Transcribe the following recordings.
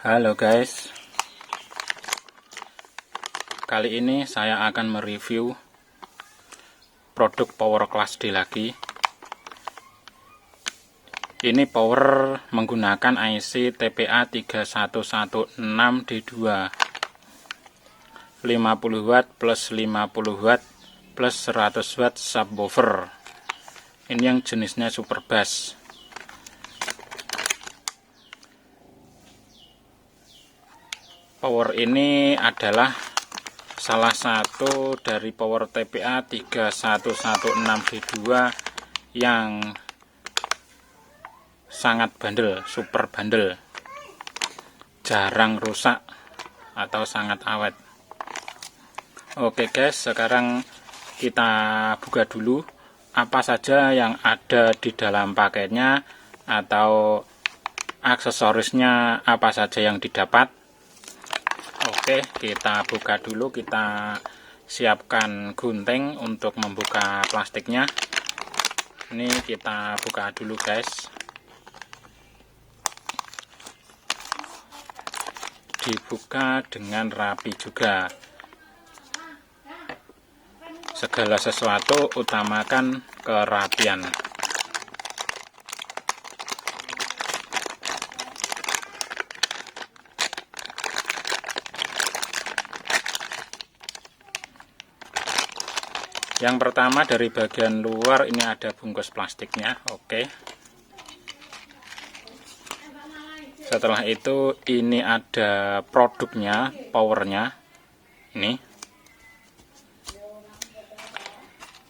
Halo guys, kali ini saya akan mereview produk power class D lagi. Ini power menggunakan IC TPA 3116D2 50 watt plus 50 watt plus 100 watt subwoofer. Ini yang jenisnya super bass. Power ini adalah salah satu dari power TPA 3116D2 yang sangat bandel, super bandel, jarang rusak atau sangat awet. Oke guys, sekarang kita buka dulu apa saja yang ada di dalam paketnya atau aksesorisnya, apa saja yang didapat. Oke, kita buka dulu, kita siapkan gunting untuk membuka plastiknya. Ini kita buka dulu guys. Dibuka dengan rapi juga. Segala sesuatu utamakan kerapian. Yang pertama dari bagian luar ini ada bungkus plastiknya. Oke. Setelah itu ini ada produknya, powernya. Ini.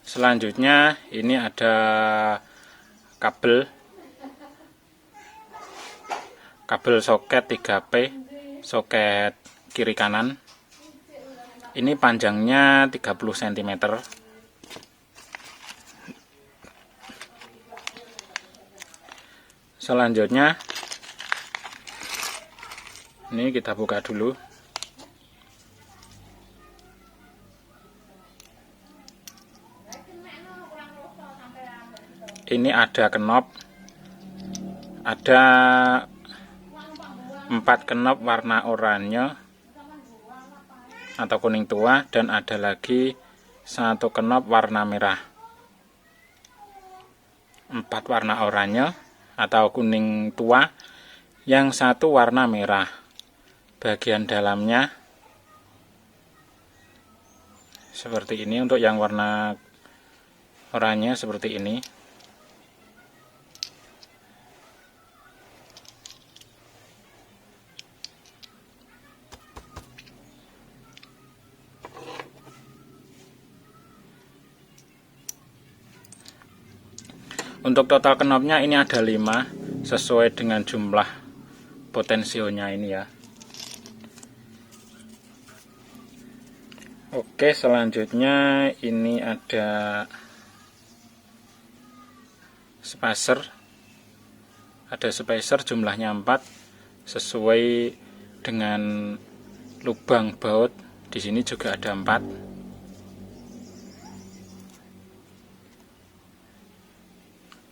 Selanjutnya ini ada kabel soket 3P, soket kiri kanan. Ini panjangnya 30 cm. Selanjutnya ini kita buka dulu. Ini ada knop, ada 4 knop warna oranye atau kuning tua, dan ada lagi 1 knop warna merah. 4 warna oranye atau kuning tua, yang 1 warna merah. Bagian dalamnya seperti ini. Untuk yang warna oranye seperti ini. Untuk total knopnya ini ada 5 sesuai dengan jumlah potensionya ini ya. Oke, selanjutnya ini ada spacer. Ada spacer jumlahnya 4 sesuai dengan lubang baut. Di sini juga ada 4.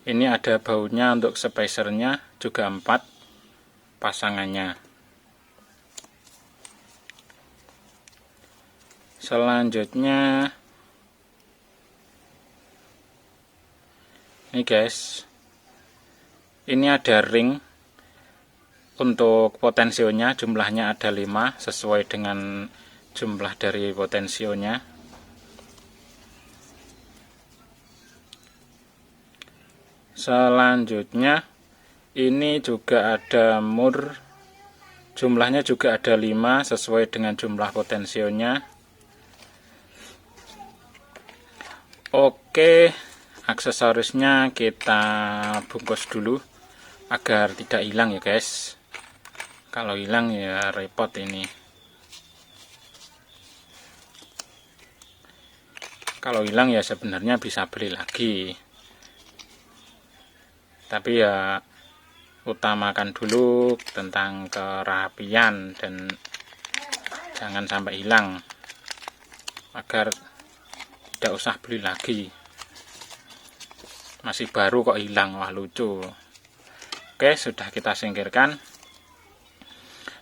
Ini ada bautnya untuk spacernya juga 4 pasangannya. Selanjutnya ini guys, ini ada ring untuk potensionya, jumlahnya ada 5 sesuai dengan jumlah dari potensionya. Selanjutnya ini juga ada mur, jumlahnya juga ada 5 sesuai dengan jumlah potensionya. Oke, aksesorisnya kita bungkus dulu agar tidak hilang ya guys. Kalau hilang ya repot ini. Kalau hilang ya sebenarnya bisa beli lagi. Tapi ya utamakan dulu tentang kerapian dan jangan sampai hilang agar tidak usah beli lagi. Masih baru kok hilang, wah lucu. Oke, sudah kita singkirkan.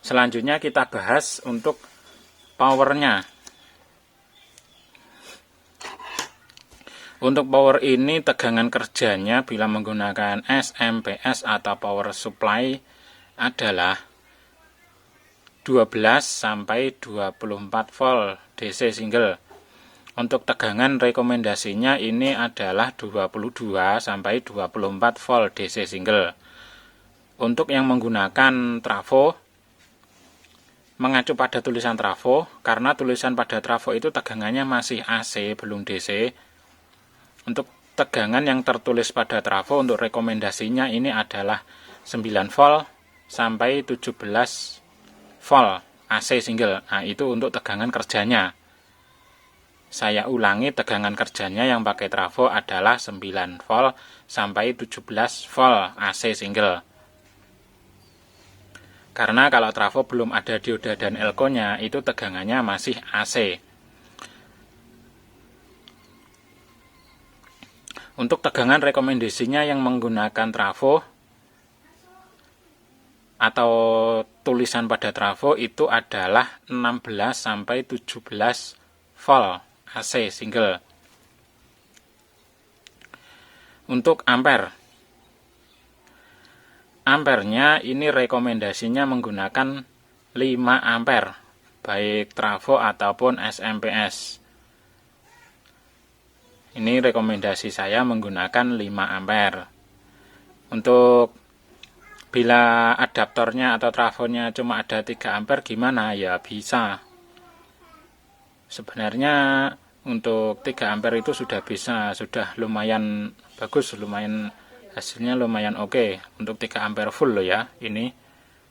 Selanjutnya kita bahas untuk powernya. Untuk power ini tegangan kerjanya bila menggunakan SMPS atau power supply adalah 12 sampai 24 volt DC single. Untuk tegangan rekomendasinya ini adalah 22 sampai 24 volt DC single. Untuk yang menggunakan trafo, mengacu pada tulisan trafo, karena tulisan pada trafo itu tegangannya masih AC belum DC. Untuk tegangan yang tertulis pada trafo untuk rekomendasinya ini adalah 9 volt sampai 17 volt AC single. Nah, itu untuk tegangan kerjanya. Saya ulangi, tegangan kerjanya yang pakai trafo adalah 9 volt sampai 17 volt AC single. Karena kalau trafo belum ada dioda dan elko-nya, itu tegangannya masih AC. Untuk tegangan rekomendasinya yang menggunakan trafo atau tulisan pada trafo itu adalah 16 sampai 17 volt AC single. Untuk ampere, ampernya ini rekomendasinya menggunakan 5 ampere baik trafo ataupun SMPS. Ini rekomendasi saya menggunakan 5 ampere. Untuk bila adaptornya atau trafonya cuma ada 3 ampere gimana? Ya bisa. Sebenarnya untuk 3 ampere itu sudah bisa, sudah lumayan bagus, lumayan hasilnya lumayan oke. Untuk 3 ampere full loh ya, ini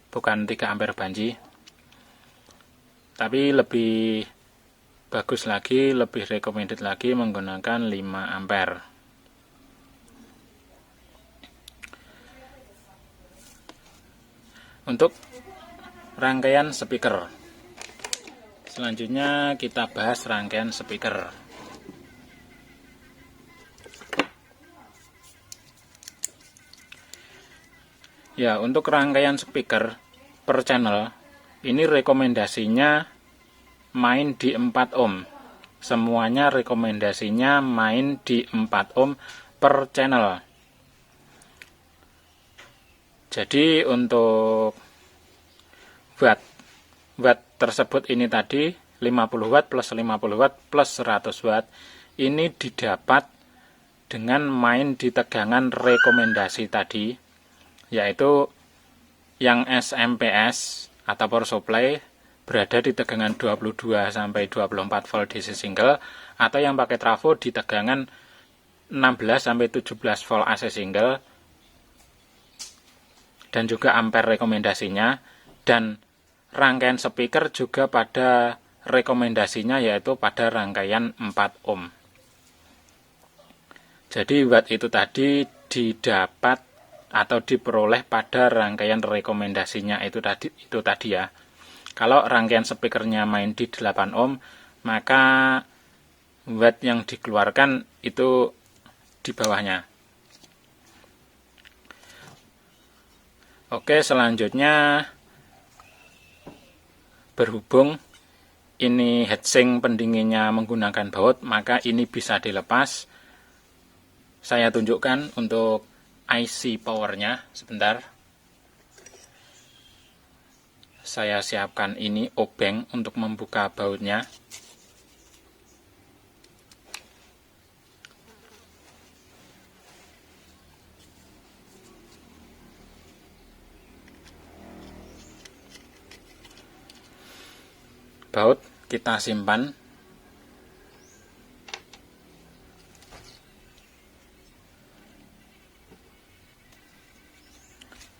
bukan 3 ampere banji. Tapi lebih bagus lagi, lebih recommended lagi menggunakan 5 ampere. Untuk rangkaian speaker, selanjutnya kita bahas rangkaian speaker. Ya, untuk rangkaian speaker per channel ini rekomendasinya main di 4 ohm. Semuanya rekomendasinya main di 4 ohm per channel. Jadi untuk watt tersebut ini tadi 50 watt plus 50 watt plus 100 watt ini didapat dengan main di tegangan rekomendasi tadi, yaitu yang SMPS atau power supply berada di tegangan 22 sampai 24 volt DC single, atau yang pakai trafo di tegangan 16 sampai 17 volt AC single, dan juga ampere rekomendasinya. Dan rangkaian speaker juga pada rekomendasinya yaitu pada rangkaian 4 ohm. Jadi watt itu tadi didapat atau diperoleh pada rangkaian rekomendasinya itu tadi ya. Kalau rangkaian speakernya main di 8 ohm, maka watt yang dikeluarkan itu di bawahnya. Oke, selanjutnya berhubung ini heatsink pendinginnya menggunakan baut, maka ini bisa dilepas. Saya tunjukkan untuk IC powernya sebentar. Saya siapkan ini obeng untuk membuka bautnya. Baut kita simpan.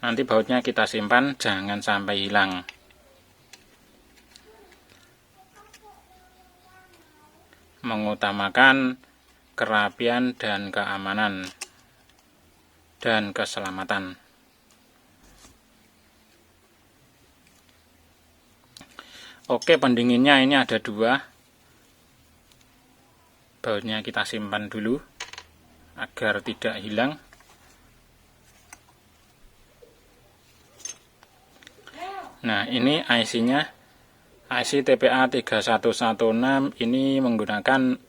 Nanti bautnya kita simpan, jangan sampai hilang. Mengutamakan kerapian dan keamanan dan keselamatan. Oke, pendinginnya ini ada 2. Bautnya kita simpan dulu agar tidak hilang. Nah, ini IC-nya, IC TPA 3116 ini menggunakan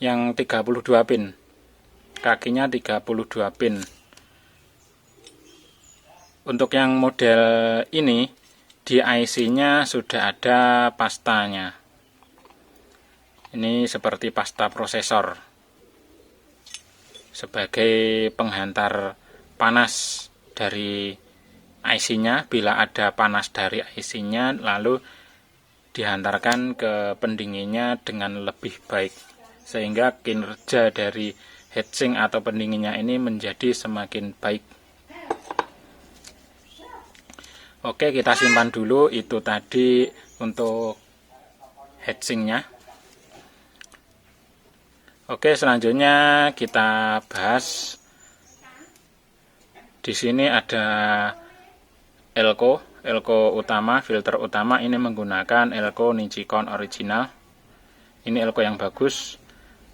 yang 32 pin. Kakinya 32 pin. Untuk yang model ini di IC-nya sudah ada pastanya. Ini seperti pasta prosesor sebagai penghantar panas dari IC-nya. Bila ada panas dari IC-nya, lalu dihantarkan ke pendinginnya dengan lebih baik, sehingga kinerja dari heatsink atau pendinginnya ini menjadi semakin baik. Oke, kita simpan dulu. Itu tadi untuk heatsinknya. Oke, selanjutnya kita bahas. Di sini ada elko utama, filter utama. Ini menggunakan elko Nichicon original. Ini elko yang bagus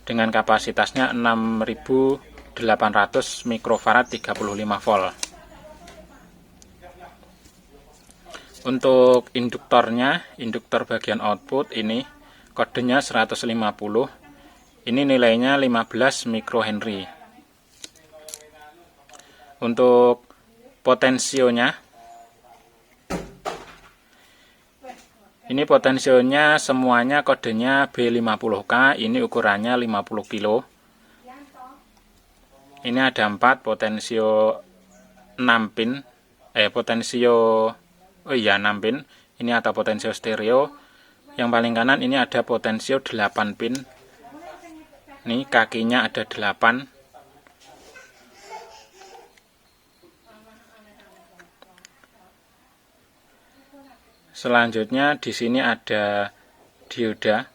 dengan kapasitasnya 6800 mikrofarad 35 volt. Untuk induktornya, induktor bagian output ini kodenya 150. Ini nilainya 15 mikrohenry. Untuk potensionya, ini potensionya semuanya kodenya B50K. Ini ukurannya 50 kilo. Ini ada 4 potensio 6 pin. Potensio 6 pin. Ini ada potensio stereo. Yang paling kanan ini ada potensio 8 pin. Ini kakinya ada 8. Selanjutnya di sini ada dioda.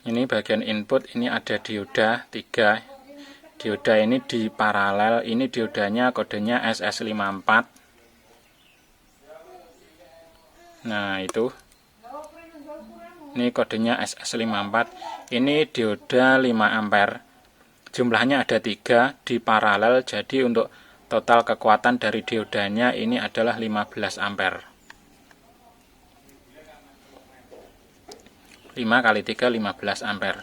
Ini bagian input, ini ada dioda 3. Dioda ini di paralel. Ini diodanya kodenya SS54. Nah, itu. Ini kodenya SS54. Ini dioda 5 ampere. Jumlahnya ada 3 di paralel. Jadi untuk total kekuatan dari diodanya ini adalah 15 ampere. 5 kali 3 15 ampere.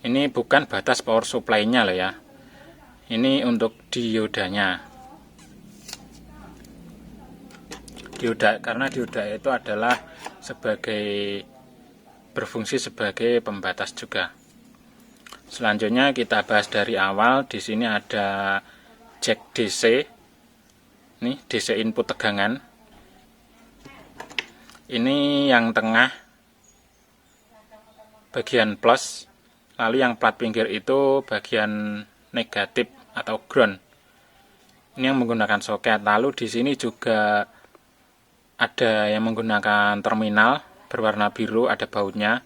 Ini bukan batas power supply-nya loh ya. Ini untuk diodanya. Karena dioda itu adalah berfungsi sebagai pembatas juga. Selanjutnya kita bahas dari awal. Di sini ada jack DC. Ini DC input tegangan. Ini yang tengah bagian plus. Lalu yang plat pinggir itu bagian negatif atau ground. Ini yang menggunakan soket. Lalu di sini juga ada yang menggunakan terminal berwarna biru, ada bautnya.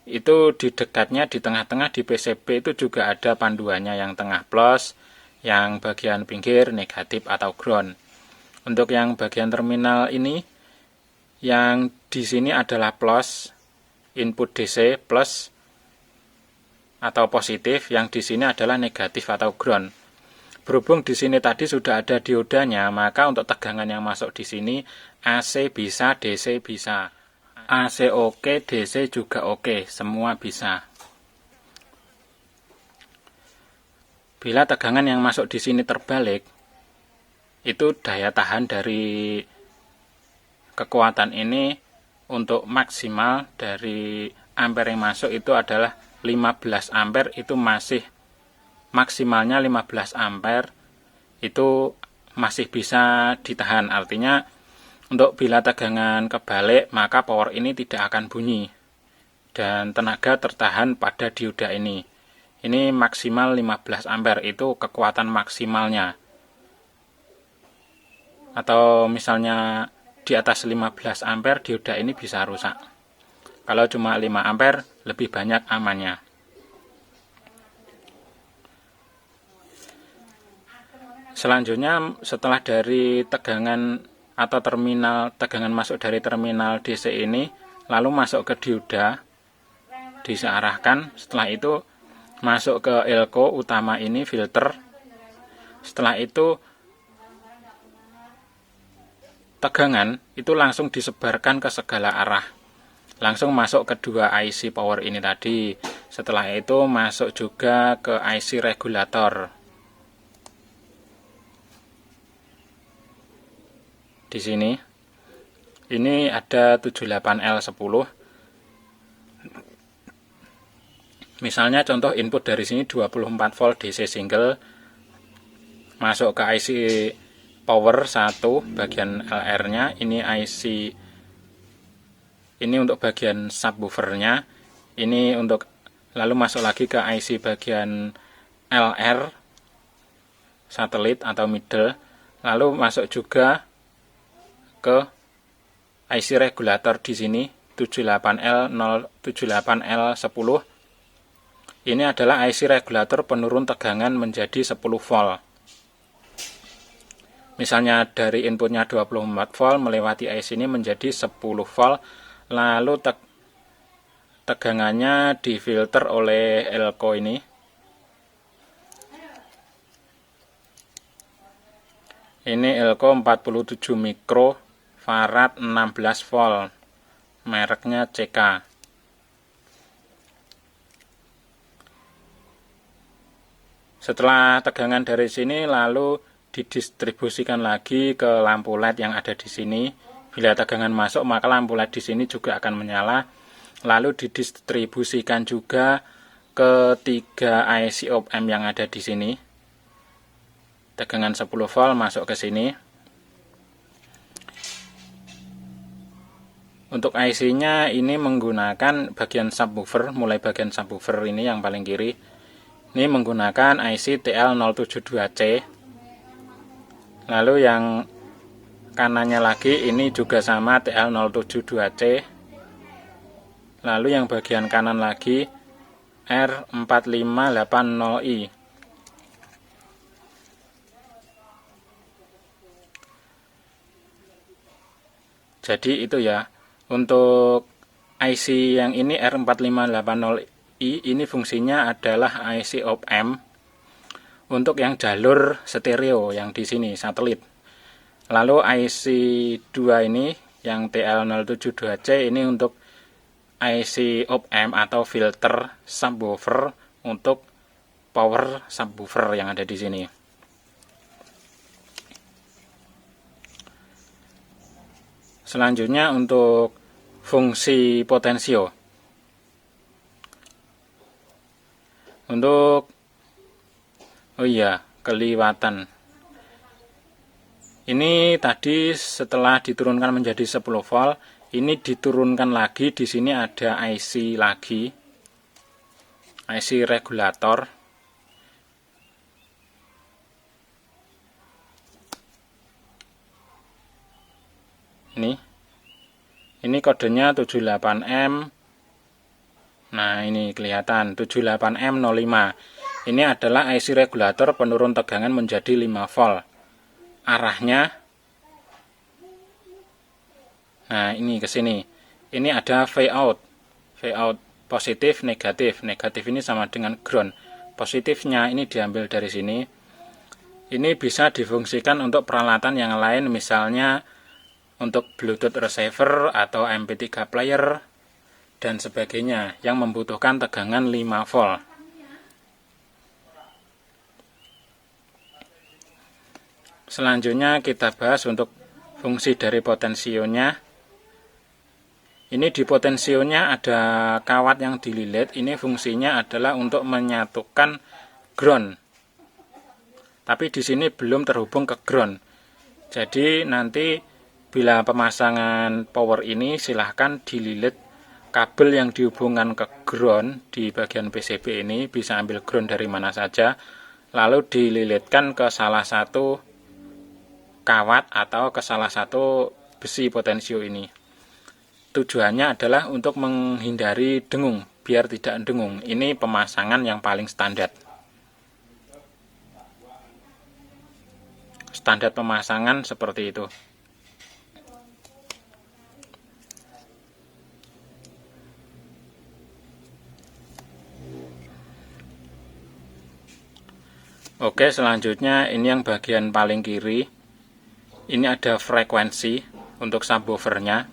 Itu di dekatnya, di tengah-tengah di PCB itu juga ada panduannya, yang tengah plus, yang bagian pinggir negatif atau ground. Untuk yang bagian terminal ini, yang di sini adalah plus, input DC plus atau positif, yang di sini adalah negatif atau ground. Berhubung di sini tadi sudah ada diodanya, maka untuk tegangan yang masuk di sini AC bisa, DC bisa. AC oke, DC juga oke, semua bisa. Bila tegangan yang masuk di sini terbalik, itu daya tahan dari kekuatan ini untuk maksimal dari ampere yang masuk itu adalah 15 ampere. Itu masih maksimalnya 15 ampere, itu masih bisa ditahan. Artinya untuk bila tegangan kebalik, maka power ini tidak akan bunyi dan tenaga tertahan pada dioda ini. Ini maksimal 15 ampere, itu kekuatan maksimalnya. Atau misalnya di atas 15 ampere, dioda ini bisa rusak. Kalau cuma 5 ampere, lebih banyak amannya. Selanjutnya, setelah dari tegangan atau terminal tegangan masuk dari terminal DC ini lalu masuk ke dioda, disearahkan. Setelah itu masuk ke elko utama ini, filter. Setelah itu tegangan itu langsung disebarkan ke segala arah, langsung masuk ke dua IC power ini tadi. Setelah itu masuk juga ke IC regulator. Di sini ini ada 78L10. Misalnya contoh input dari sini 24 volt DC single, masuk ke IC power 1 bagian LR-nya. Ini IC, ini untuk bagian subwoofernya. Ini untuk, lalu masuk lagi ke IC bagian LR satelit atau middle, lalu masuk juga ke IC regulator di sini 78L10. Ini adalah IC regulator penurun tegangan menjadi 10 volt. Misalnya dari inputnya 24 volt melewati IC ini menjadi 10 volt, lalu tegangannya difilter oleh elko ini. Ini elko 47 mikrofarad 16 volt, mereknya CK. Setelah tegangan dari sini lalu didistribusikan lagi ke lampu LED yang ada di sini. Bila tegangan masuk maka lampu LED di sini juga akan menyala. Lalu didistribusikan juga ke 3 IC op-amp yang ada di sini. Tegangan 10 volt masuk ke sini. Untuk IC-nya ini menggunakan bagian subwoofer, mulai bagian subwoofer ini yang paling kiri. Ini menggunakan IC TL072C. Lalu yang kanannya lagi ini juga sama TL072C. Lalu yang bagian kanan lagi R4580i. Jadi itu ya, untuk IC yang ini R4580i ini fungsinya adalah IC op-amp untuk yang jalur stereo yang di sini satelit. Lalu IC 2 ini yang TL072C ini untuk IC op-amp atau filter subwoofer untuk power subwoofer yang ada di sini. Selanjutnya untuk fungsi potensio. Untuk, oh iya, kelewatan. Ini tadi setelah diturunkan menjadi 10 volt, ini diturunkan lagi. Di sini ada IC lagi, IC regulator. Ini kodenya 78M. Nah, ini kelihatan 78M05. Ini adalah IC regulator penurun tegangan menjadi 5 volt. Arahnya, nah ini ke sini. Ini ada Vout. Vout positif, negatif. Negatif ini sama dengan ground. Positifnya ini diambil dari sini. Ini bisa difungsikan untuk peralatan yang lain, misalnya untuk Bluetooth receiver atau MP3 player dan sebagainya yang membutuhkan tegangan 5 volt. Selanjutnya kita bahas untuk fungsi dari potensionya. Ini di potensionya ada kawat yang dililit. Ini fungsinya adalah untuk menyatukan ground. Tapi di sini belum terhubung ke ground. Jadi nanti bila pemasangan power ini silahkan dililit kabel yang dihubungkan ke ground di bagian PCB ini, bisa ambil ground dari mana saja, lalu dililitkan ke salah satu kawat atau ke salah satu besi potensio ini. Tujuannya adalah untuk menghindari dengung, biar tidak dengung. Ini pemasangan yang paling standar. Standar pemasangan seperti itu. Oke, selanjutnya ini yang bagian paling kiri. Ini ada frekuensi untuk subwoofernya,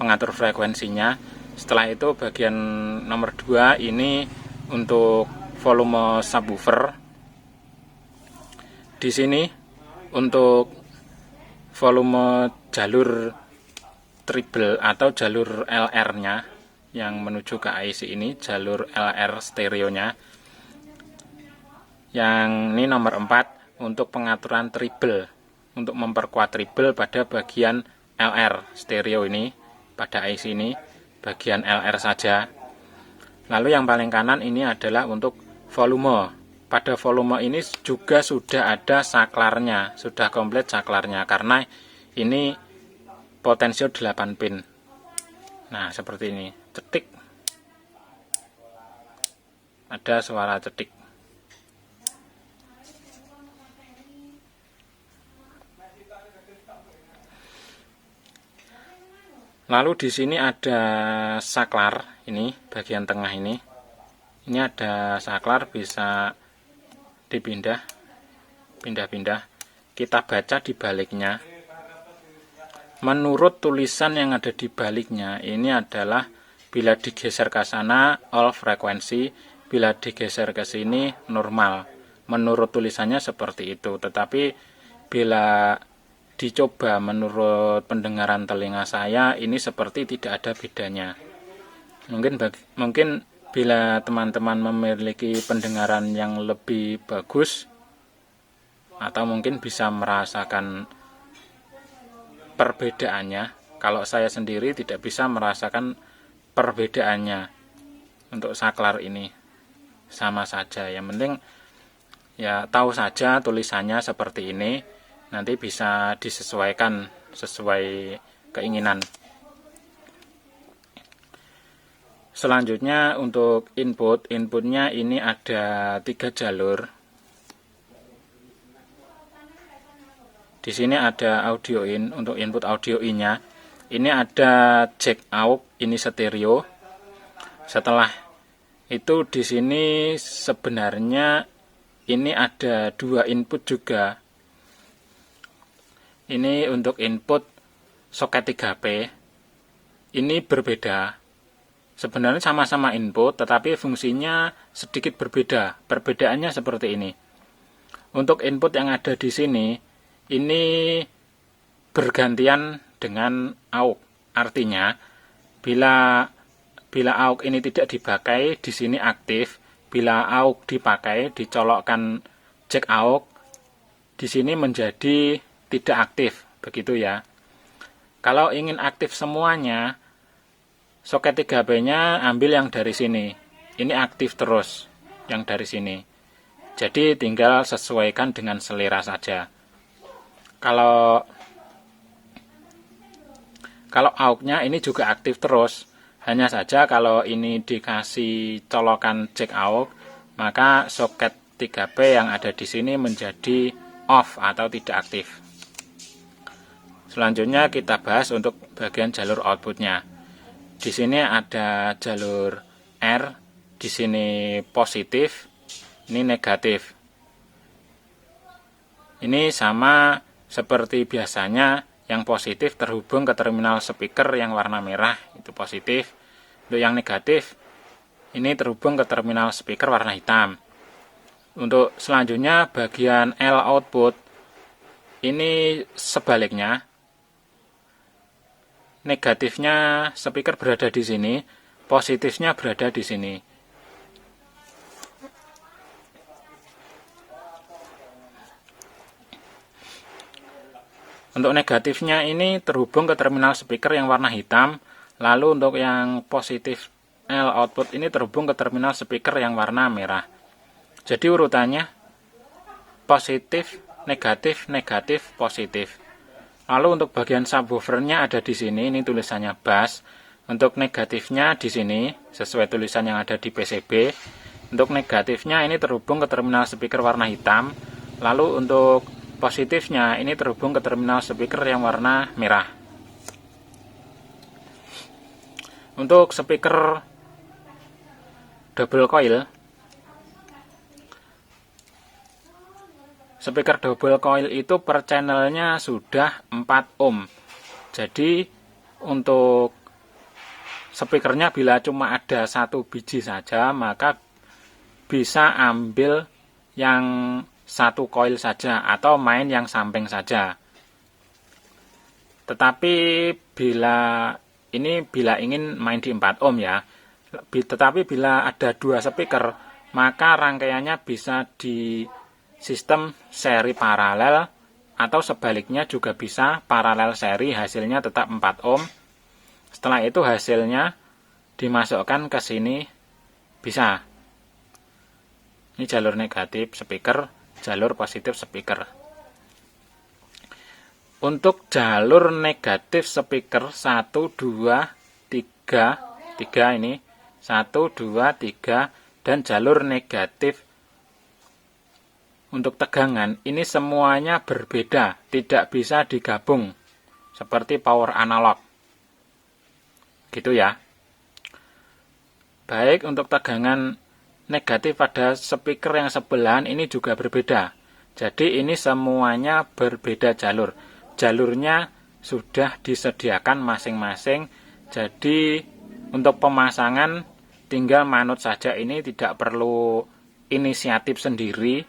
pengatur frekuensinya. Setelah itu bagian nomor 2 ini untuk volume subwoofer. Di sini untuk volume jalur treble atau jalur LR-nya yang menuju ke IC ini, jalur LR stereonya. Yang ini nomor 4 untuk pengaturan treble, untuk memperkuat treble pada bagian LR stereo ini, pada IC ini bagian LR saja. Lalu yang paling kanan ini adalah untuk volume. Pada volume ini juga sudah ada saklarnya, sudah komplit saklarnya, karena ini potensio 8 pin. Nah, seperti ini, cetik, ada suara cetik. Lalu di sini ada saklar, ini bagian tengah ini. Ini ada saklar, bisa pindah-pindah. Kita baca di baliknya. Menurut tulisan yang ada di baliknya, ini adalah bila digeser ke sana all frekuensi, bila digeser ke sini normal. Menurut tulisannya seperti itu, tetapi bila dicoba menurut pendengaran telinga saya, ini seperti tidak ada bedanya. Mungkin bila teman-teman memiliki pendengaran yang lebih bagus, atau mungkin bisa merasakan perbedaannya. Kalau saya sendiri tidak bisa merasakan perbedaannya untuk saklar ini, sama saja. Yang penting ya tahu saja tulisannya seperti ini, nanti bisa disesuaikan sesuai keinginan. Selanjutnya untuk inputnya ini ada 3 jalur. Di sini ada audio in, untuk input audio in-nya. Ini ada jack out, ini stereo. Setelah itu di sini sebenarnya ini ada 2 input juga. Ini untuk input soket 3P. Ini berbeda. Sebenarnya sama-sama input, tetapi fungsinya sedikit berbeda. Perbedaannya seperti ini. Untuk input yang ada di sini, ini bergantian dengan AUX. Artinya, bila AUX ini tidak dipakai, di sini aktif. Bila AUX dipakai, dicolokkan jack AUX, di sini menjadi tidak aktif, begitu ya. Kalau ingin aktif semuanya, soket 3P-nya ambil yang dari sini. Ini aktif terus, yang dari sini. Jadi tinggal sesuaikan dengan selera saja. Kalau AUX-nya ini juga aktif terus. Hanya saja kalau ini dikasih colokan jack AUX, maka soket 3P yang ada di sini menjadi off atau tidak aktif. Selanjutnya kita bahas untuk bagian jalur outputnya. Di sini ada jalur R, di sini positif, ini negatif. Ini sama seperti biasanya, yang positif terhubung ke terminal speaker yang warna merah, itu positif. Untuk yang negatif, ini terhubung ke terminal speaker warna hitam. Untuk selanjutnya bagian L output, ini sebaliknya. Negatifnya speaker berada di sini, positifnya berada di sini. Untuk negatifnya ini terhubung ke terminal speaker yang warna hitam, lalu untuk yang positif L output ini terhubung ke terminal speaker yang warna merah. Jadi urutannya positif, negatif, negatif, positif. Lalu untuk bagian subwoofernya ada di sini, ini tulisannya bass. Untuk negatifnya di sini, sesuai tulisan yang ada di PCB. Untuk negatifnya ini terhubung ke terminal speaker warna hitam. Lalu untuk positifnya ini terhubung ke terminal speaker yang warna merah. Untuk speaker double coil, speaker double coil itu per channelnya sudah 4 ohm. Jadi untuk speakernya bila cuma ada 1 biji saja, maka bisa ambil yang 1 coil saja atau main yang samping saja. Tetapi bila ingin main di 4 ohm ya, tetapi bila ada 2 speaker, maka rangkaiannya bisa di sistem seri paralel atau sebaliknya juga bisa paralel seri, hasilnya tetap 4 ohm. Setelah itu hasilnya dimasukkan ke sini bisa. Ini jalur negatif speaker, jalur positif speaker. Untuk jalur negatif speaker 1, 2, 3 ini 1, 2, 3 dan jalur negatif untuk tegangan ini semuanya berbeda, tidak bisa digabung seperti power analog. Gitu ya. Baik, untuk tegangan negatif pada speaker yang sebelahan ini juga berbeda. Jadi ini semuanya berbeda jalur. Jalurnya sudah disediakan masing-masing. Jadi untuk pemasangan tinggal manut saja, ini tidak perlu inisiatif sendiri.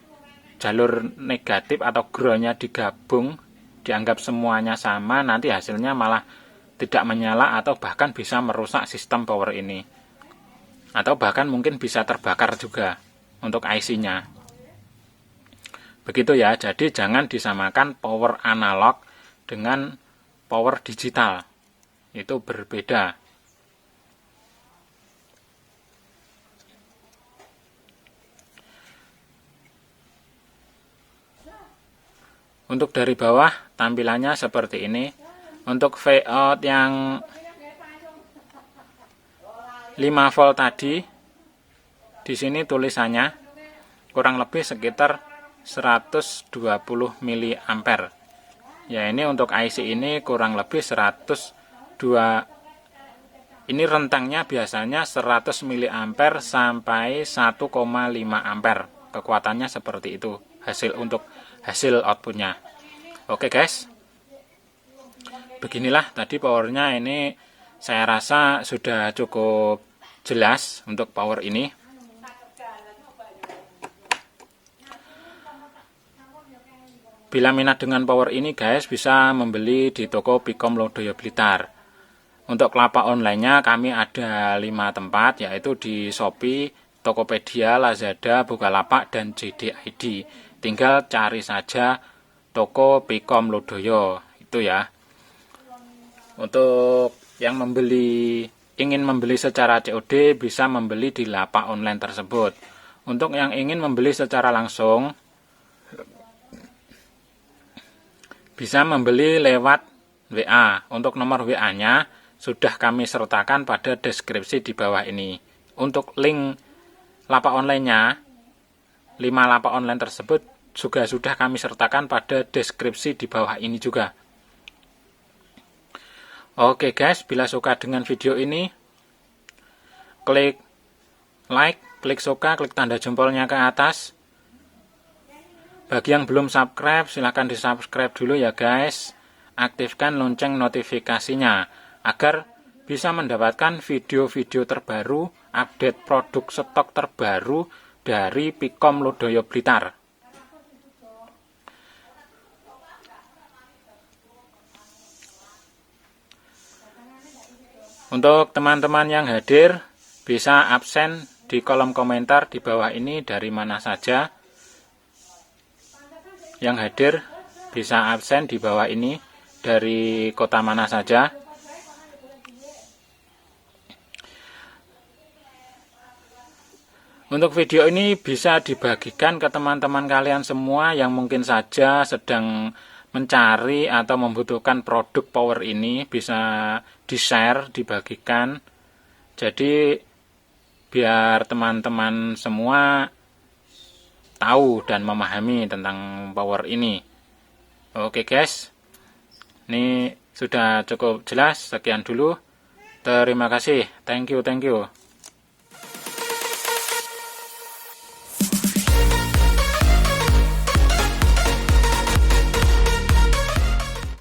Jalur negatif atau groundnya digabung, dianggap semuanya sama, nanti hasilnya malah tidak menyala atau bahkan bisa merusak sistem power ini. Atau bahkan mungkin bisa terbakar juga untuk IC-nya. Begitu ya, jadi jangan disamakan power analog dengan power digital. Itu berbeda. Untuk dari bawah tampilannya seperti ini. Untuk Vout yang 5 volt tadi, di sini tulisannya kurang lebih sekitar 120 mA. Ya, ini untuk IC ini kurang lebih 102. Ini rentangnya biasanya 100 mA sampai 1,5 ampere. Kekuatannya seperti itu untuk hasil outputnya. Oke guys, beginilah tadi powernya. Ini saya rasa sudah cukup jelas untuk power ini. Bila minat dengan power ini guys, bisa membeli di toko Pikom Lodaya Blitar. Untuk kelapa online-nya kami ada 5 tempat, yaitu di Shopee, Tokopedia, Lazada, Bukalapak, dan JD.id. Tinggal cari saja toko Pikom Lodaya, itu ya. Untuk yang ingin membeli secara COD bisa membeli di lapak online tersebut. Untuk yang ingin membeli secara langsung bisa membeli lewat WA. Untuk nomor WA-nya sudah kami sertakan pada deskripsi di bawah ini. Untuk link lapak online-nya, 5 lapak online tersebut juga sudah kami sertakan pada deskripsi di bawah ini juga. Oke guys, bila suka dengan video ini, klik like, klik suka, klik tanda jempolnya ke atas. Bagi yang belum subscribe, silahkan di subscribe dulu ya guys. Aktifkan lonceng notifikasinya agar bisa mendapatkan video-video terbaru, update produk stok terbaru dari Pikom Lodaya Blitar. Untuk teman-teman yang hadir, bisa absen di kolom komentar di bawah ini dari mana saja. Yang hadir bisa absen di bawah ini dari kota mana saja. Untuk video ini bisa dibagikan ke teman-teman kalian semua yang mungkin saja sedang mencari atau membutuhkan produk power ini, bisa di-share, dibagikan. Jadi biar teman-teman semua tahu dan memahami tentang power ini. Oke guys, ini sudah cukup jelas. Sekian dulu. Terima kasih. Thank you.